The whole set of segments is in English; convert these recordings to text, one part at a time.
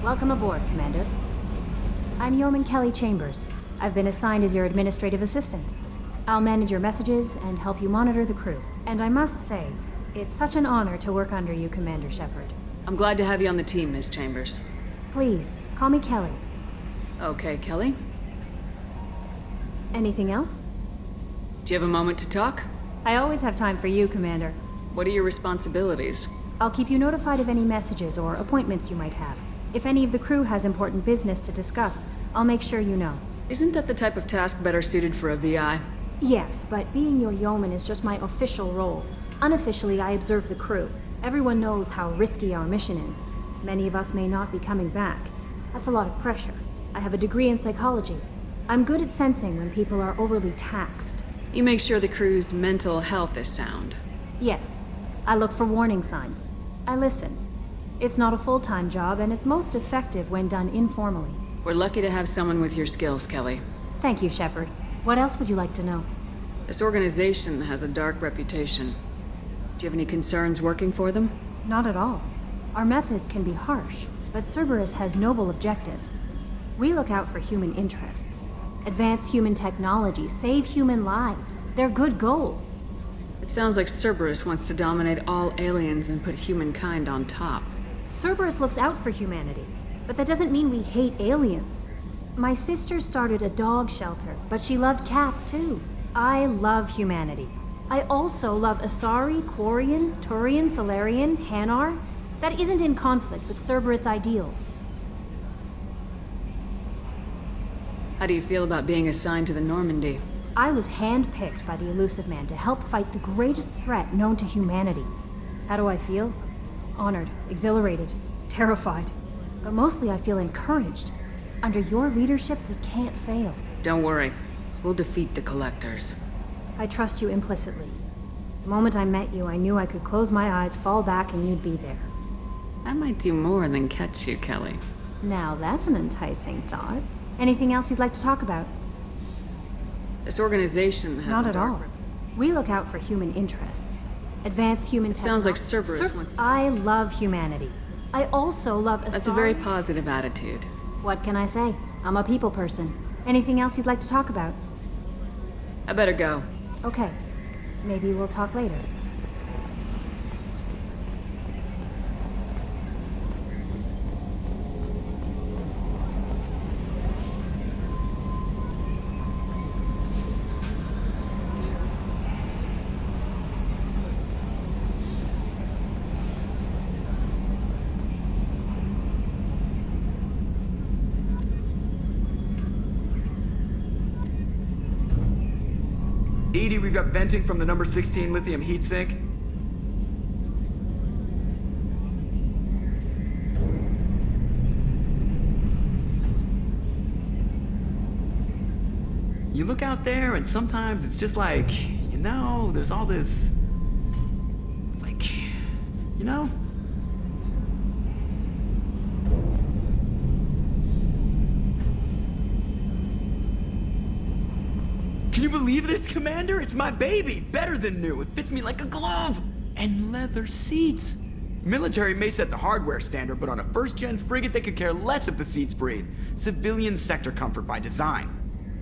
Welcome aboard, Commander. I'm Yeoman Kelly Chambers. I've been assigned as your administrative assistant. I'll manage your messages and help you monitor the crew. And I must say, it's such an honor to work under you, Commander Shepard. I'm glad to have you on the team, Miss Chambers. Please, call me Kelly. Okay, Kelly. Anything else? Do you have a moment to talk? I always have time for you, Commander. What are your responsibilities? I'll keep you notified of any messages or appointments you might have. If any of the crew has important business to discuss, I'll make sure you know. Isn't that the type of task better suited for a VI? Yes, but being your yeoman is just my official role. Unofficially, I observe the crew. Everyone knows how risky our mission is. Many of us may not be coming back. That's a lot of pressure. I have a degree in psychology. I'm good at sensing when people are overly taxed. You make sure the crew's mental health is sound. Yes. I look for warning signs. I listen. It's not a full-time job, and it's most effective when done informally. We're lucky to have someone with your skills, Kelly. Thank you, Shepard. What else would you like to know? This organization has a dark reputation. Do you have any concerns working for them? Not at all. Our methods can be harsh, but Cerberus has noble objectives. We look out for human interests. Advance human technology, save human lives. They're good goals. It sounds like Cerberus wants to dominate all aliens and put humankind on top. Cerberus looks out for humanity, but that doesn't mean we hate aliens. My sister started a dog shelter, but she loved cats too. I love humanity. I also love Asari, Quarian, Turian, Solarian, Hanar. That isn't in conflict with Cerberus ideals. How do you feel about being assigned to the Normandy? I was handpicked by the Elusive Man to help fight the greatest threat known to humanity. How do I feel? Honored, exhilarated, terrified. But mostly I feel encouraged. Under your leadership, we can't fail. Don't worry. We'll defeat the Collectors. I trust you implicitly. The moment I met you, I knew I could close my eyes, fall back, and you'd be there. I might do more than catch you, Kelly. Now that's an enticing thought. Anything else you'd like to talk about? This organization has Not a at dark all. We look out for human interests. Advance human sounds like Cerberus wants to... I love humanity. I also love Asari. That's a very positive attitude. What can I say? I'm a people person. Anything else you'd like to talk about? I better go. Okay. Maybe we'll talk later. Edie, we've got venting from the number 16 lithium heatsink. You look out there and sometimes it's just like, you know, there's all this... It's like, you know? Can you believe this, Commander? It's my baby! Better than new. It fits me like a glove! And leather seats! Military may set the hardware standard, but on a first-gen frigate, they could care less if the seats breathe. Civilian sector comfort by design.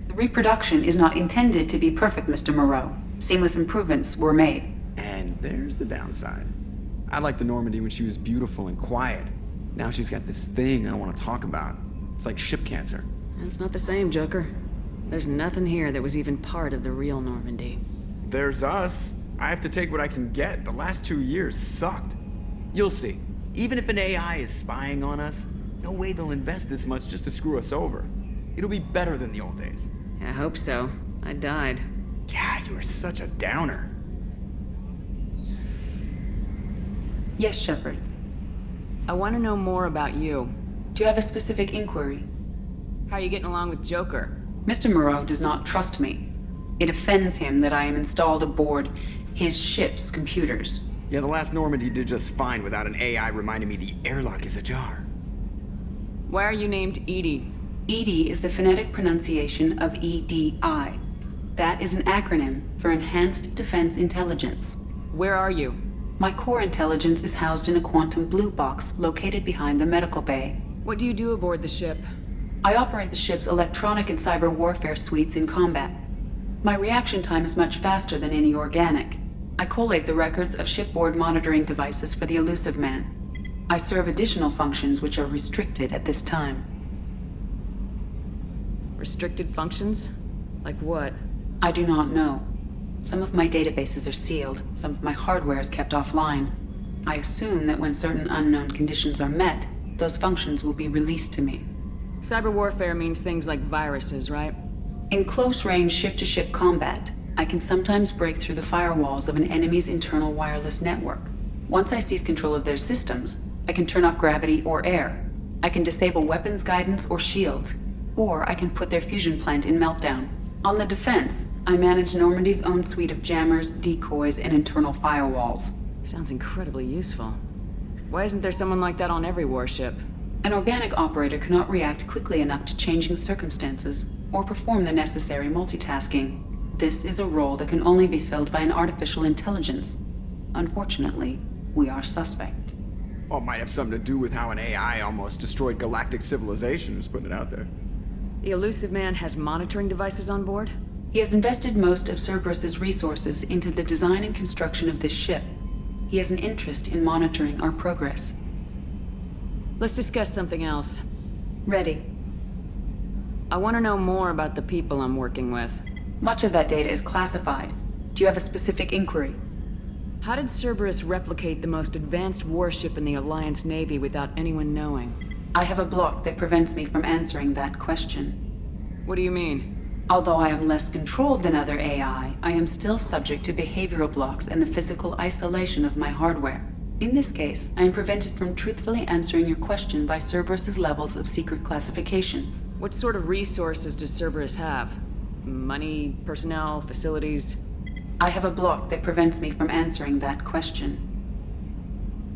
The reproduction is not intended to be perfect, Mr. Moreau. Seamless improvements were made. And there's the downside. I liked the Normandy when she was beautiful and quiet. Now she's got this thing I don't want to talk about. It's like ship cancer. That's not the same, Joker. There's nothing here that was even part of the real Normandy. There's us. I have to take what I can get. The last 2 years sucked. You'll see. Even if an AI is spying on us, no way they'll invest this much just to screw us over. It'll be better than the old days. I hope so. I died. Yeah, you were such a downer. Yes, Shepard. I want to know more about you. Do you have a specific inquiry? How are you getting along with Joker? Mr. Moreau does not trust me. It offends him that I am installed aboard his ship's computers. Yeah, the last Normandy did just fine without an AI reminding me the airlock is ajar. Why are you named Edie? EDI is the phonetic pronunciation of EDI. That is an acronym for Enhanced Defense Intelligence. Where are you? My core intelligence is housed in a quantum blue box located behind the medical bay. What do you do aboard the ship? I operate the ship's electronic and cyber warfare suites in combat. My reaction time is much faster than any organic. I collate the records of shipboard monitoring devices for the Elusive Man. I serve additional functions which are restricted at this time. Restricted functions? Like what? I do not know. Some of my databases are sealed, some of my hardware is kept offline. I assume that when certain unknown conditions are met, those functions will be released to me. Cyber warfare means things like viruses, right? In close-range ship-to-ship combat, I can sometimes break through the firewalls of an enemy's internal wireless network. Once I seize control of their systems, I can turn off gravity or air. I can disable weapons guidance or shields, or I can put their fusion plant in meltdown. On the defense, I manage Normandy's own suite of jammers, decoys, and internal firewalls. Sounds incredibly useful. Why isn't there someone like that on every warship? An organic operator cannot react quickly enough to changing circumstances or perform the necessary multitasking. This is a role that can only be filled by an artificial intelligence. Unfortunately, we are suspect. Well, it might have something to do with how an AI almost destroyed galactic civilization, just putting it out there. The Elusive Man has monitoring devices on board? He has invested most of Cerberus's resources into the design and construction of this ship. He has an interest in monitoring our progress. Let's discuss something else. Ready. I want to know more about the people I'm working with. Much of that data is classified. Do you have a specific inquiry? How did Cerberus replicate the most advanced warship in the Alliance Navy without anyone knowing? I have a block that prevents me from answering that question. What do you mean? Although I am less controlled than other AI, I am still subject to behavioral blocks and the physical isolation of my hardware. In this case, I am prevented from truthfully answering your question by Cerberus's levels of secret classification. What sort of resources does Cerberus have? Money, personnel, facilities? I have a block that prevents me from answering that question.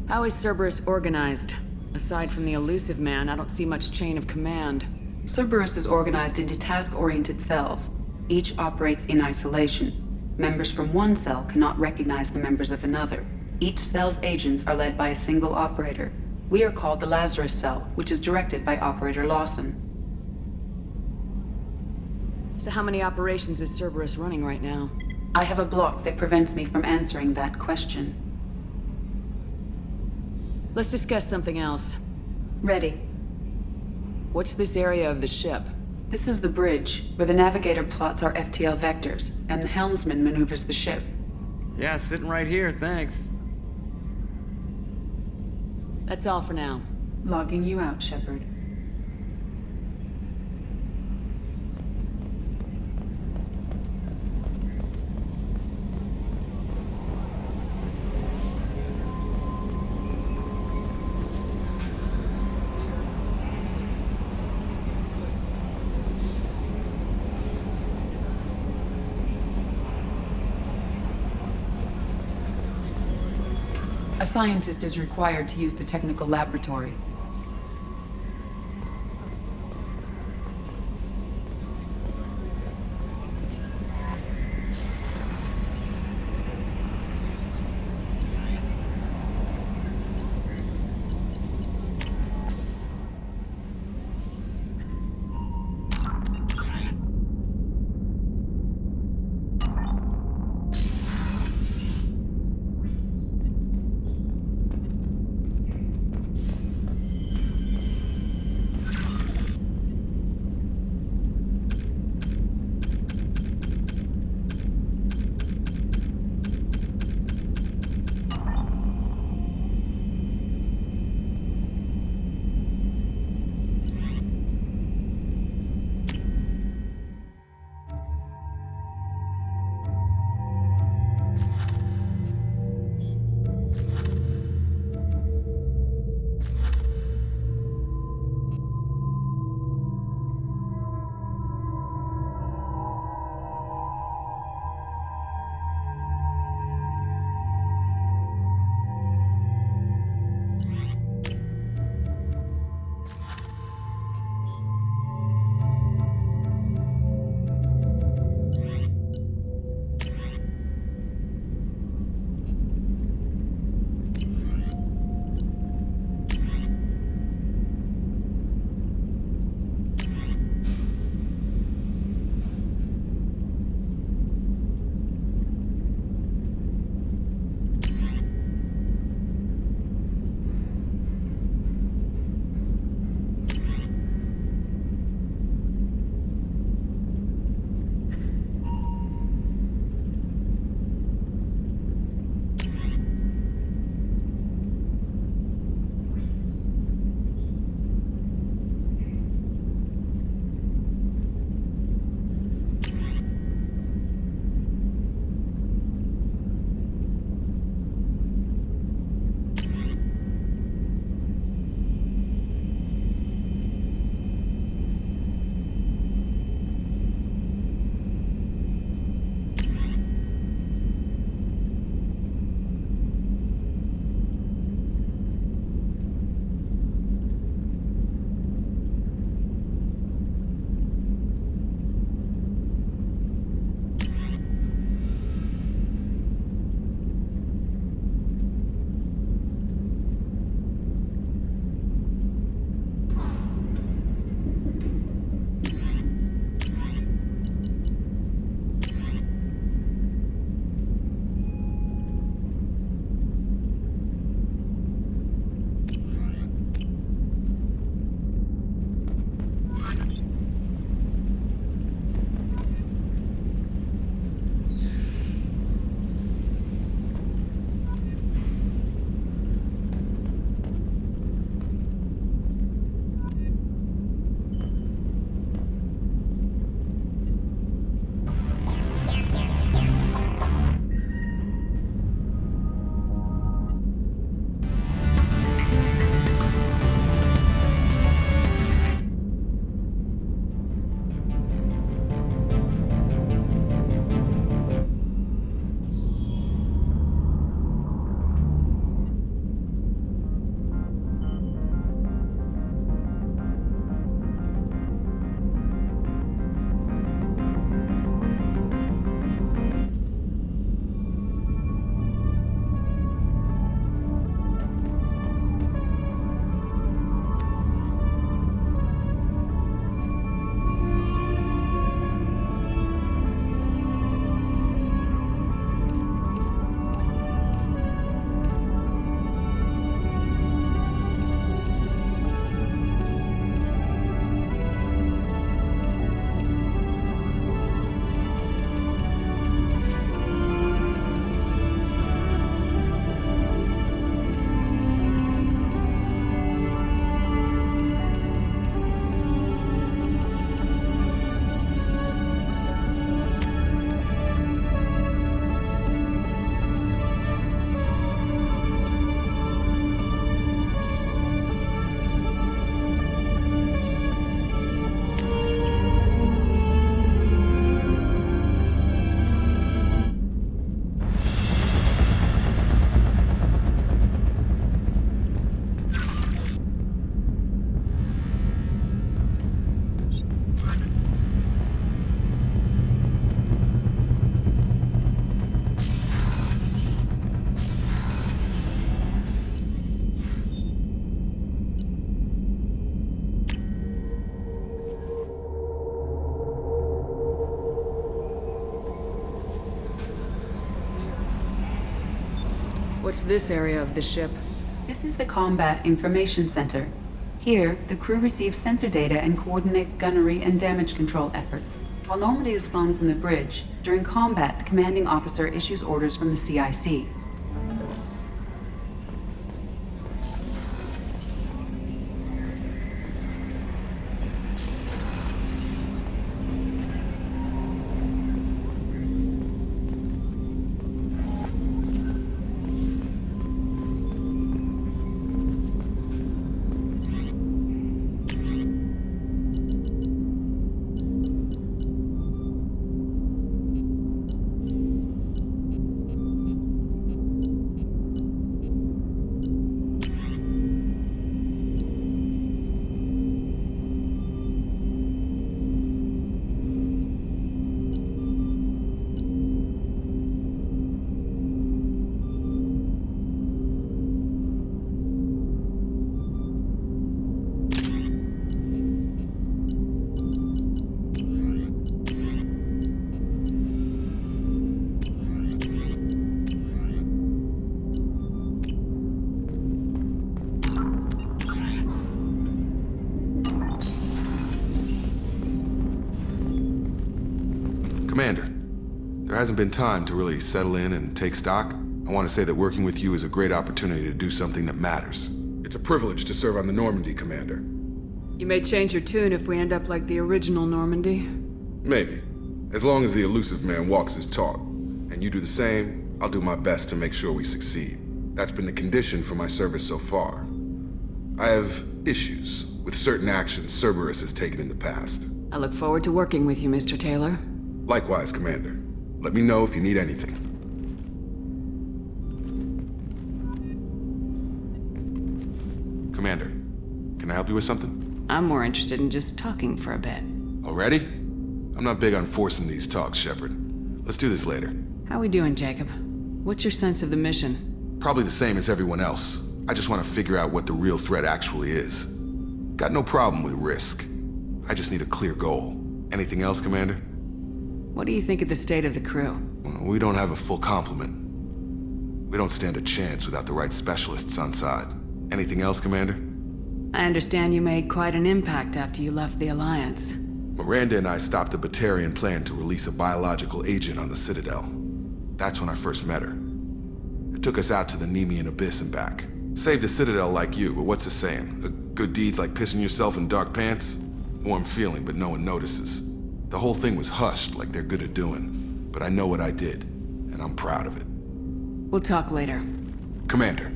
How is Cerberus organized? Aside from the Elusive Man, I don't see much chain of command. Cerberus is organized into task-oriented cells. Each operates in isolation. Members from one cell cannot recognize the members of another. Each cell's agents are led by a single operator. We are called the Lazarus Cell, which is directed by Operator Lawson. So how many operations is Cerberus running right now? I have a block that prevents me from answering that question. Let's discuss something else. Ready. What's this area of the ship? This is the bridge, where the navigator plots our FTL vectors, and the helmsman maneuvers the ship. Yeah, sitting right here, thanks. That's all for now. Logging you out, Shepard. A scientist is required to use the technical laboratory. What's this area of the ship? This is the Combat Information Center. Here, the crew receives sensor data and coordinates gunnery and damage control efforts. While Normandy is flown from the bridge, during combat, the commanding officer issues orders from the CIC. Commander, there hasn't been time to really settle in and take stock. I want to say that working with you is a great opportunity to do something that matters. It's a privilege to serve on the Normandy, Commander. You may change your tune if we end up like the original Normandy. Maybe. As long as the elusive man walks his talk. And you do the same, I'll do my best to make sure we succeed. That's been the condition for my service so far. I have issues with certain actions Cerberus has taken in the past. I look forward to working with you, Mr. Taylor. Likewise, Commander. Let me know if you need anything. Commander, can I help you with something? I'm more interested in just talking for a bit. Already? I'm not big on forcing these talks, Shepard. Let's do this later. How we doing, Jacob? What's your sense of the mission? Probably the same as everyone else. I just want to figure out what the real threat actually is. Got no problem with risk. I just need a clear goal. Anything else, Commander? What do you think of the state of the crew? Well, we don't have a full complement. We don't stand a chance without the right specialists on side. Anything else, Commander? I understand you made quite an impact after you left the Alliance. Miranda and I stopped a Batarian plan to release a biological agent on the Citadel. That's when I first met her. It took us out to the Nemean Abyss and back. Saved the Citadel like you, but what's the saying? A good deed's like pissing yourself in dark pants? Warm feeling, but no one notices. The whole thing was hushed like they're good at doing. But I know what I did, and I'm proud of it. We'll talk later. Commander.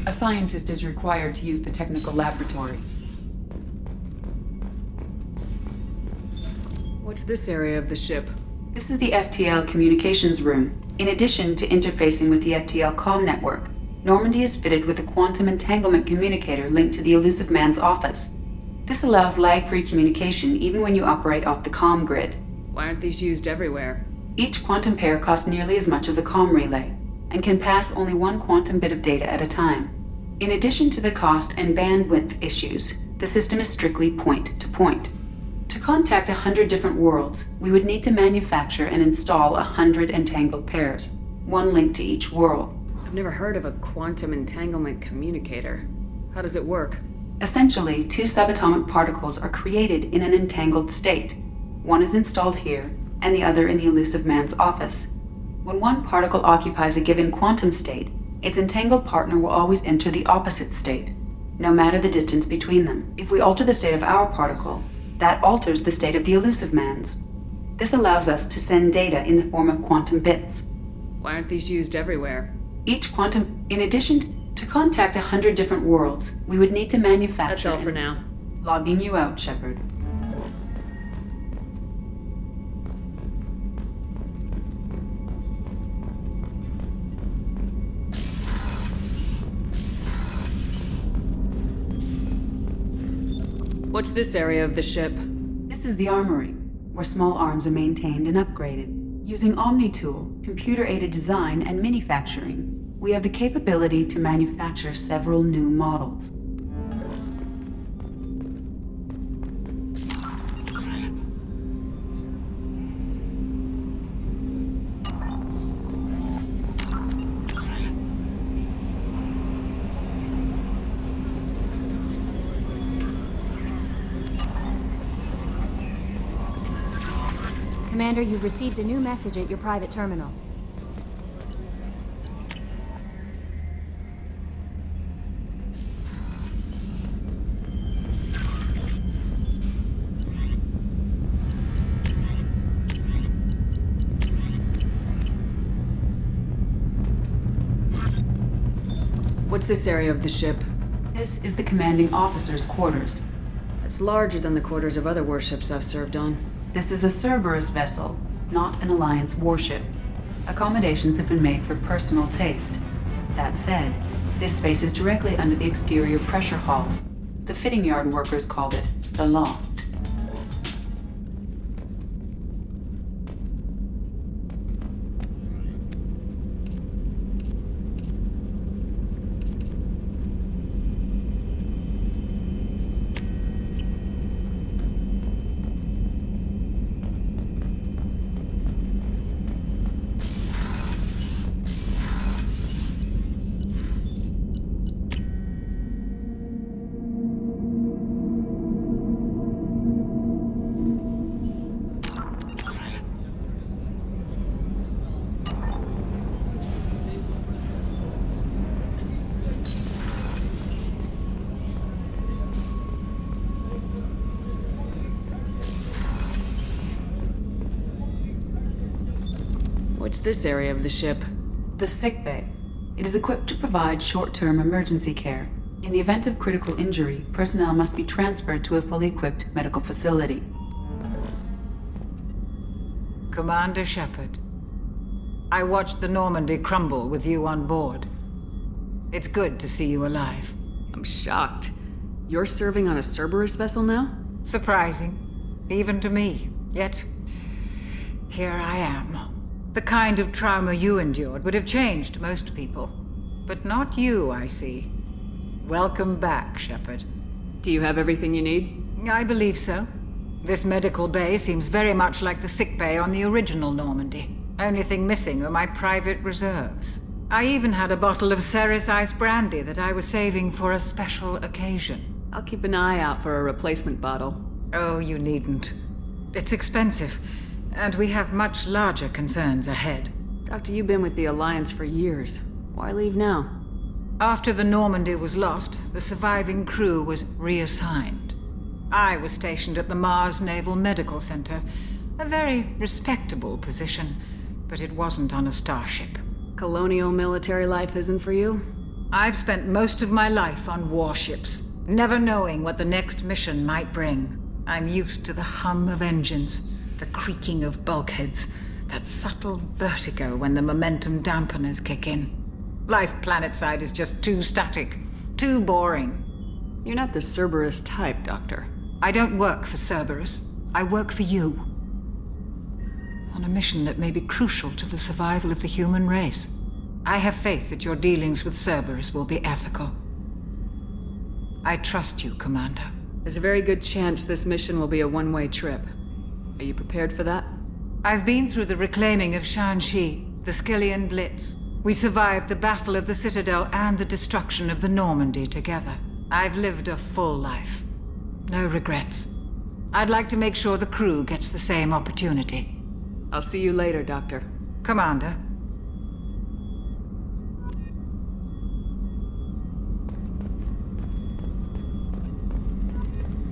A scientist is required to use the technical laboratory. What's this area of the ship? This is the FTL communications room. In addition to interfacing with the FTL comm network, Normandy is fitted with a quantum entanglement communicator linked to the elusive man's office. This allows lag-free communication even when you operate off the comm grid. Why aren't these used everywhere? Each quantum pair costs nearly as much as a comm relay, and can pass only one quantum bit of data at a time. In addition to the cost and bandwidth issues, the system is strictly point-to-point. To contact 100 different worlds, we would need to manufacture and install 100 entangled pairs, one link to each world. I've never heard of a quantum entanglement communicator. How does it work? Essentially, two subatomic particles are created in an entangled state. One is installed here, and the other in the elusive man's office. When one particle occupies a given quantum state, its entangled partner will always enter the opposite state, no matter the distance between them. If we alter the state of our particle, that alters the state of the elusive man's. This allows us to send data in the form of quantum bits. Why aren't these used everywhere? Each quantum, in addition to contact 100 different worlds, we would need to manufacture... That's all for now. Logging you out, Shepard. What's this area of the ship? This is the armory, where small arms are maintained and upgraded. Using Omni-Tool, computer-aided design, and manufacturing, we have the capability to manufacture several new models. Commander, you've received a new message at your private terminal. What's this area of the ship? This is the commanding officer's quarters. It's larger than the quarters of other warships I've served on. This is a Cerberus vessel, not an Alliance warship. Accommodations have been made for personal taste. That said, this space is directly under the exterior pressure hull. The fitting yard workers called it the loft. What's this area of the ship? The sickbay. It is equipped to provide short-term emergency care. In the event of critical injury, personnel must be transferred to a fully equipped medical facility. Commander Shepard, I watched the Normandy crumble with you on board. It's good to see you alive. I'm shocked. You're serving on a Cerberus vessel now? Surprising, even to me. Yet, here I am. The kind of trauma you endured would have changed most people. But not you, I see. Welcome back, Shepard. Do you have everything you need? I believe so. This medical bay seems very much like the sick bay on the original Normandy. Only thing missing are my private reserves. I even had a bottle of Ceres Ice Brandy that I was saving for a special occasion. I'll keep an eye out for a replacement bottle. Oh, you needn't. It's expensive, and we have much larger concerns ahead. Doctor, you've been with the Alliance for years. Why leave now? After the Normandy was lost, the surviving crew was reassigned. I was stationed at the Mars Naval Medical Center, a very respectable position, but it wasn't on a starship. Colonial military life isn't for you? I've spent most of my life on warships, never knowing what the next mission might bring. I'm used to the hum of engines, the creaking of bulkheads, that subtle vertigo when the momentum dampeners kick in. Life planetside is just too static, too boring. You're not the Cerberus type, Doctor. I don't work for Cerberus. I work for you. On a mission that may be crucial to the survival of the human race. I have faith that your dealings with Cerberus will be ethical. I trust you, Commander. There's a very good chance this mission will be a one-way trip. Are you prepared for that? I've been through the reclaiming of Shanxi, the Skillian Blitz. We survived the Battle of the Citadel and the destruction of the Normandy together. I've lived a full life. No regrets. I'd like to make sure the crew gets the same opportunity. I'll see you later, Doctor. Commander.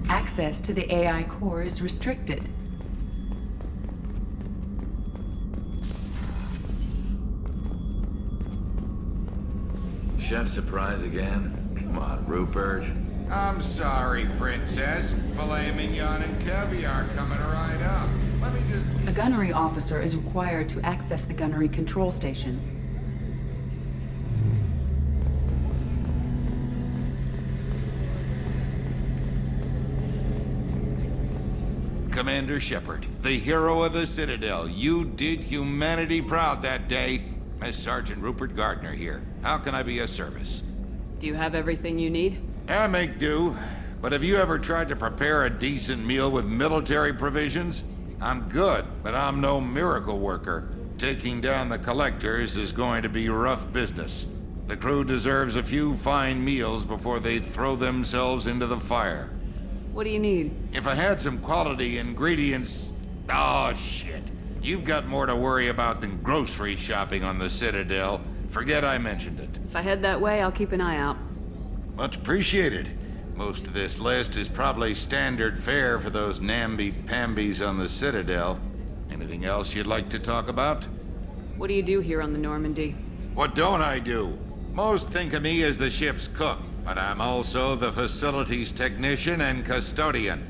Access to the AI core is restricted. Chef surprise again? Come on, Rupert. I'm sorry, Princess. Filet mignon and caviar coming right up. Let me just... A gunnery officer is required to access the gunnery control station. Commander Shepard, the hero of the Citadel. You did humanity proud that day. Miss Sergeant Rupert Gardner here. How can I be of service? Do you have everything you need? I make do. But have you ever tried to prepare a decent meal with military provisions? I'm good, but I'm no miracle worker. Taking down the collectors is going to be rough business. The crew deserves a few fine meals before they throw themselves into the fire. What do you need? If I had some quality ingredients... Oh, shit. You've got more to worry about than grocery shopping on the Citadel. Forget I mentioned it. If I head that way, I'll keep an eye out. Much appreciated. Most of this list is probably standard fare for those namby-pambies on the Citadel. Anything else you'd like to talk about? What do you do here on the Normandy? What don't I do? Most think of me as the ship's cook, but I'm also the facilities technician and custodian.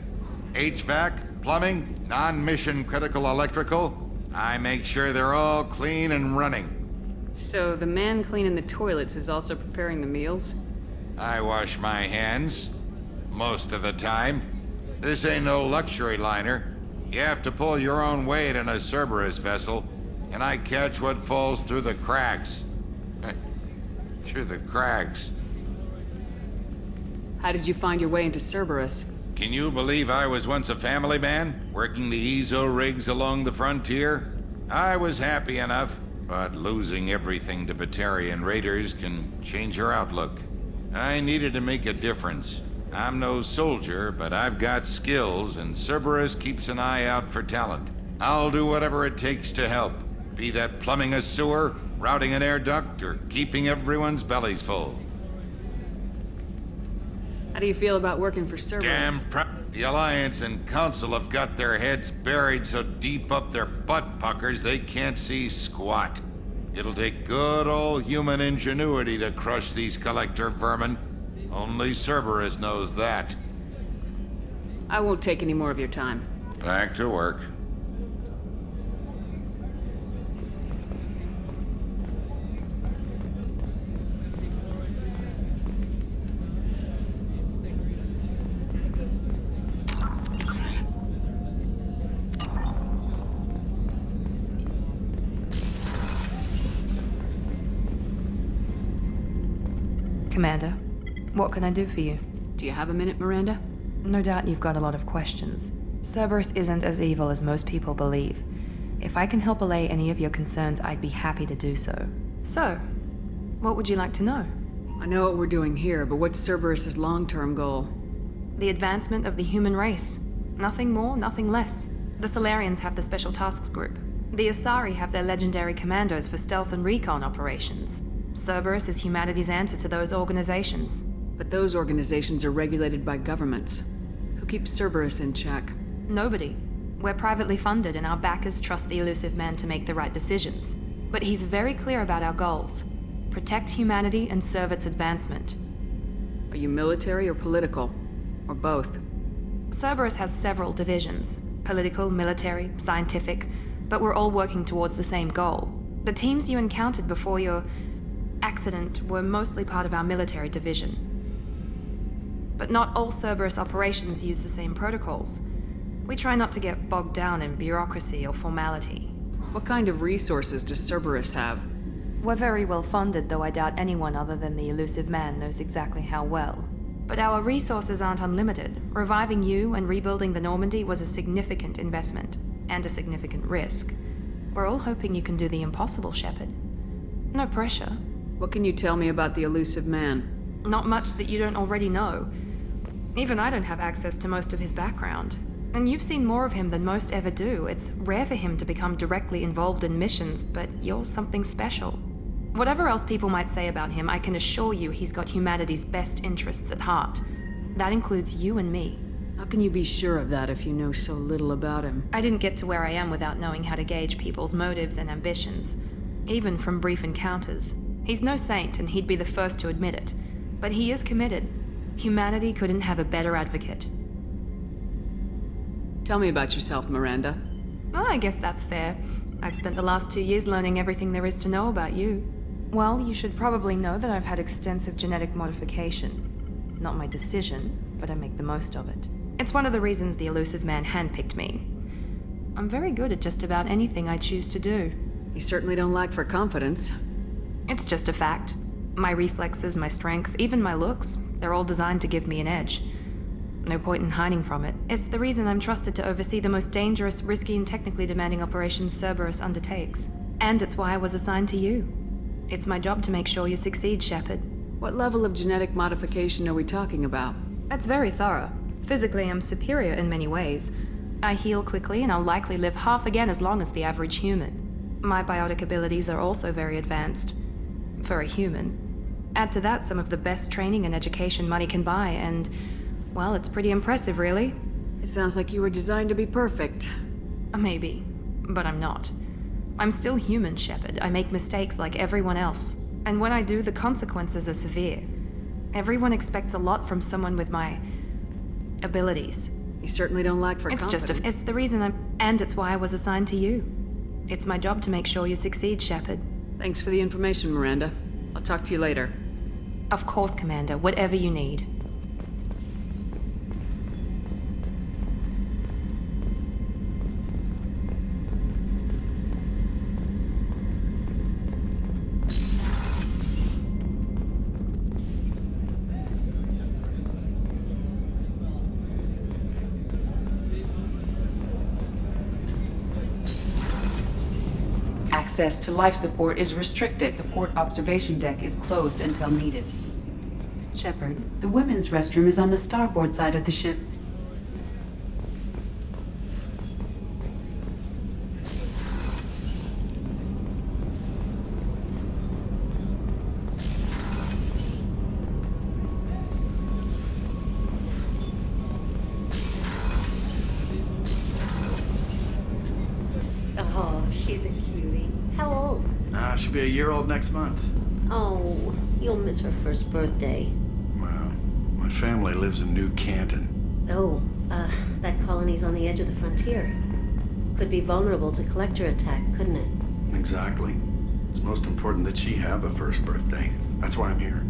HVAC, plumbing, non-mission critical electrical. I make sure they're all clean and running. So the man cleaning the toilets is also preparing the meals? I wash my hands. Most of the time. This ain't no luxury liner. You have to pull your own weight in a Cerberus vessel, and I catch what falls through the cracks. Through the cracks. How did you find your way into Cerberus? Can you believe I was once a family man, working the Ezo rigs along the frontier? I was happy enough, but losing everything to Batarian raiders can change your outlook. I needed to make a difference. I'm no soldier, but I've got skills, and Cerberus keeps an eye out for talent. I'll do whatever it takes to help, be that plumbing a sewer, routing an air duct, or keeping everyone's bellies full. How do you feel about working for Cerberus? The Alliance and Council have got their heads buried so deep up their butt puckers they can't see squat. It'll take good old human ingenuity to crush these collector vermin. Only Cerberus knows that. I won't take any more of your time. Back to work. Commander, what can I do for you? Do you have a minute, Miranda? No doubt you've got a lot of questions. Cerberus isn't as evil as most people believe. If I can help allay any of your concerns, I'd be happy to do so. So, what would you like to know? I know what we're doing here, but what's Cerberus's long-term goal? The advancement of the human race. Nothing more, nothing less. The Solarians have the Special Tasks Group. The Asari have their legendary commandos for stealth and recon operations. Cerberus is humanity's answer to those organizations. But those organizations are regulated by governments. Who keeps Cerberus in check? Nobody. We're privately funded and our backers trust the elusive man to make the right decisions. But he's very clear about our goals. Protect humanity and serve its advancement. Are you military or political? Or both? Cerberus has several divisions. Political, military, scientific. But we're all working towards the same goal. The teams you encountered before your accident were mostly part of our military division. But not all Cerberus operations use the same protocols. We try not to get bogged down in bureaucracy or formality. What kind of resources does Cerberus have? We're very well funded, though I doubt anyone other than the elusive man knows exactly how well. But our resources aren't unlimited. Reviving you and rebuilding the Normandy was a significant investment, and a significant risk. We're all hoping you can do the impossible, Shepard. No pressure. What can you tell me about the elusive man? Not much that you don't already know. Even I don't have access to most of his background. And you've seen more of him than most ever do. It's rare for him to become directly involved in missions, but you're something special. Whatever else people might say about him, I can assure you he's got humanity's best interests at heart. That includes you and me. How can you be sure of that if you know so little about him? I didn't get to where I am without knowing how to gauge people's motives and ambitions, even from brief encounters. He's no saint, and he'd be the first to admit it. But he is committed. Humanity couldn't have a better advocate. Tell me about yourself, Miranda. Oh, I guess that's fair. I've spent the last 2 years learning everything there is to know about you. Well, you should probably know that I've had extensive genetic modification. Not my decision, but I make the most of it. It's one of the reasons the elusive man handpicked me. I'm very good at just about anything I choose to do. You certainly don't lack for confidence. It's just a fact. My reflexes, my strength, even my looks, they're all designed to give me an edge. No point in hiding from it. It's the reason I'm trusted to oversee the most dangerous, risky, and technically demanding operations Cerberus undertakes. And it's why I was assigned to you. It's my job to make sure you succeed, Shepard. What level of genetic modification are we talking about? That's very thorough. Physically, I'm superior in many ways. I heal quickly, and I'll likely live half again as long as the average human. My biotic abilities are also very advanced. For a human. Add to that some of the best training and education money can buy, and, well, it's pretty impressive, really. It sounds like you were designed to be perfect. Maybe, but I'm not. I'm still human, Shepard. I make mistakes like everyone else. And when I do, the consequences are severe. Everyone expects a lot from someone with my abilities. You certainly don't lack for It's confidence. it's the reason and it's why I was assigned to you. It's my job to make sure you succeed, Shepard. Thanks for the information, Miranda. I'll talk to you later. Of course, Commander, whatever you need. Access to life support is restricted. The port observation deck is closed until needed. Shepard, the women's restroom is on the starboard side of the ship. Oh, she's a cutie. How old? She'll be a year old next month. Oh, you'll miss her first birthday. Well, my family lives in New Canton. Oh, that colony's on the edge of the frontier. Could be vulnerable to collector attack, couldn't it? Exactly. It's most important that she have a first birthday. That's why I'm here.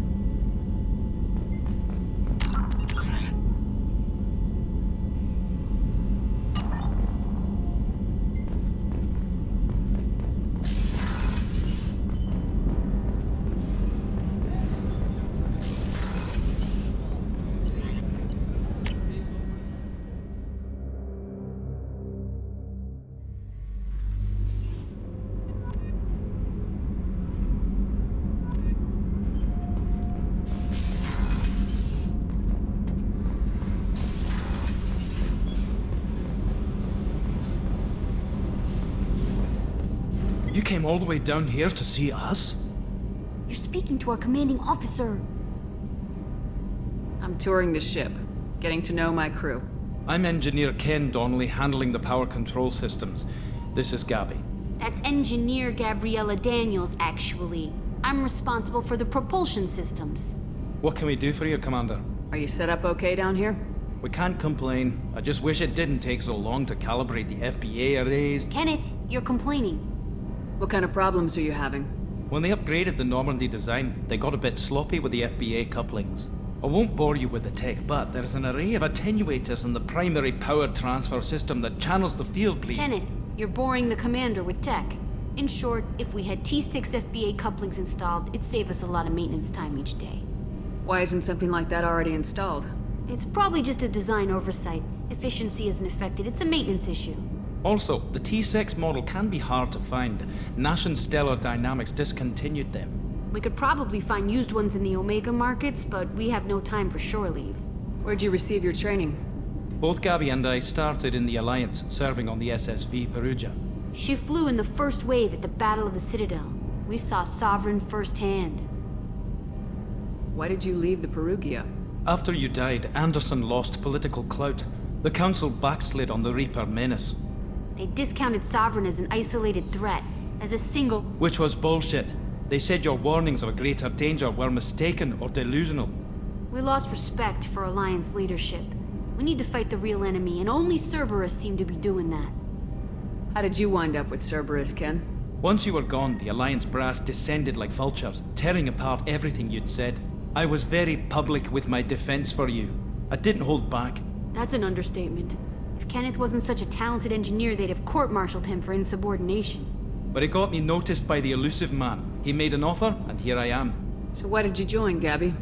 You came all the way down here to see us? You're speaking to our commanding officer. I'm touring the ship, getting to know my crew. I'm Engineer Ken Donnelly, handling the power control systems. This is Gabby. That's Engineer Gabriella Daniels, actually. I'm responsible for the propulsion systems. What can we do for you, Commander? Are you set up okay down here? We can't complain. I just wish it didn't take so long to calibrate the FBA arrays. Kenneth, you're complaining. What kind of problems are you having? When they upgraded the Normandy design, they got a bit sloppy with the FBA couplings. I won't bore you with the tech, but there's an array of attenuators in the primary power transfer system that channels the field bleed. Kenneth, you're boring the commander with tech. In short, if we had T6 FBA couplings installed, it'd save us a lot of maintenance time each day. Why isn't something like that already installed? It's probably just a design oversight. Efficiency isn't affected, it's a maintenance issue. Also, the T6 model can be hard to find. Nash and Stellar Dynamics discontinued them. We could probably find used ones in the Omega markets, but we have no time for shore leave. Where'd you receive your training? Both Gabby and I started in the Alliance, serving on the SSV Perugia. She flew in the first wave at the Battle of the Citadel. We saw Sovereign firsthand. Why did you leave the Perugia? After you died, Anderson lost political clout. The Council backslid on the Reaper menace. They discounted Sovereign as an isolated threat, as a single... Which was bullshit. They said your warnings of a greater danger were mistaken or delusional. We lost respect for Alliance leadership. We need to fight the real enemy, and only Cerberus seemed to be doing that. How did you wind up with Cerberus, Ken? Once you were gone, the Alliance brass descended like vultures, tearing apart everything you'd said. I was very public with my defense for you. I didn't hold back. That's an understatement. If Kenneth wasn't such a talented engineer, they'd have court-martialed him for insubordination. But it got me noticed by the elusive man. He made an offer, and here I am. So why did you join, Gabby?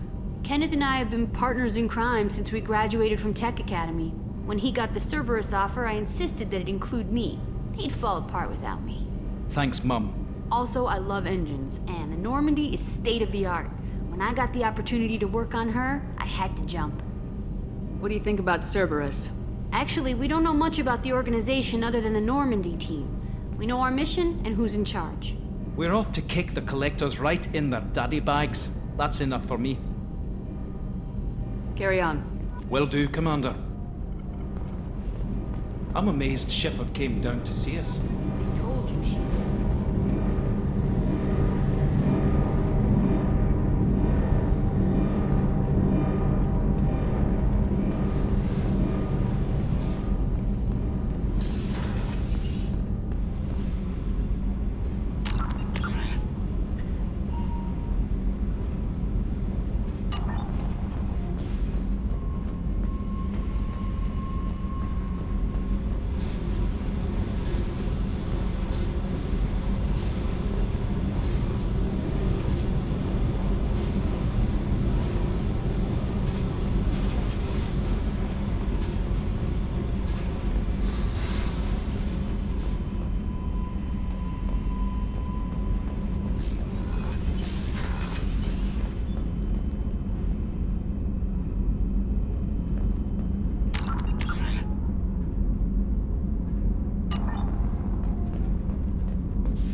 Kenneth and I have been partners in crime since we graduated from Tech Academy. When he got the Cerberus offer, I insisted that it include me. He'd fall apart without me. Thanks, Mum. Also, I love engines, and the Normandy is state-of-the-art. When I got the opportunity to work on her, I had to jump. What do you think about Cerberus? Actually, we don't know much about the organization other than the Normandy team. We know our mission and who's in charge. We're off to kick the collectors right in their daddy bags. That's enough for me. Carry on. Will do, Commander. I'm amazed Shepard came down to see us. I told you she...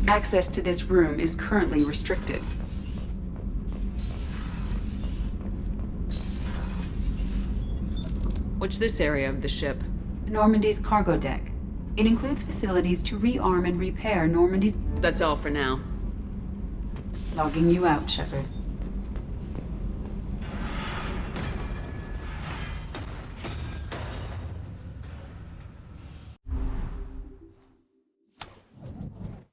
Access to this room is currently restricted. What's this area of the ship? Normandy's cargo deck. It includes facilities to rearm and repair Normandy's... That's all for now. Logging you out, Shepard.